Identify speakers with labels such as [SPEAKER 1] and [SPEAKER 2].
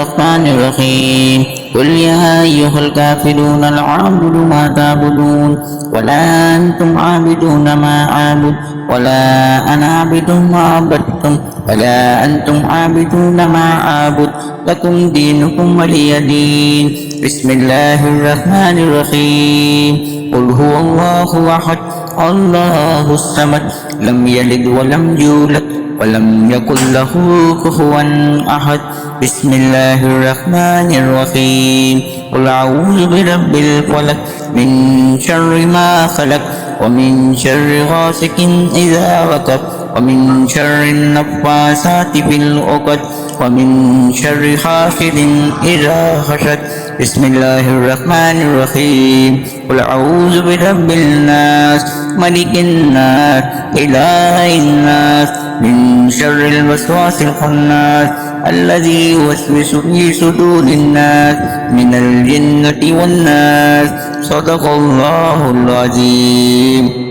[SPEAKER 1] الرحمن الرحيم قل يا أيها الكافرون لا أعبد ما تعبدون ولا أنتم عابدون ما أعبد ولا أنا عابد ما عبدتم ولا أنتم عابدون ما أعبد لكم دينكم ولي دين. بسم الله الرحمن الرحيم قل هو الله أحد الله الصمد لم يلد ولم يولد ولم يكن له كفوا أحد. بسم الله الرحمن الرحيم قل أعوذ برب الفلق من شر ما خلق ومن شر غاسق إذا وقب ومن شر النفاثات في العقد ومن شر حاسد إذا حسد. بسم الله الرحمن الرحيم قل أعوذ برب الناس ملك الناس إله الناس من شر الوسواس الخناس الذي يوسوس في صدور الناس من الجنة والناس. صدق الله العظيم.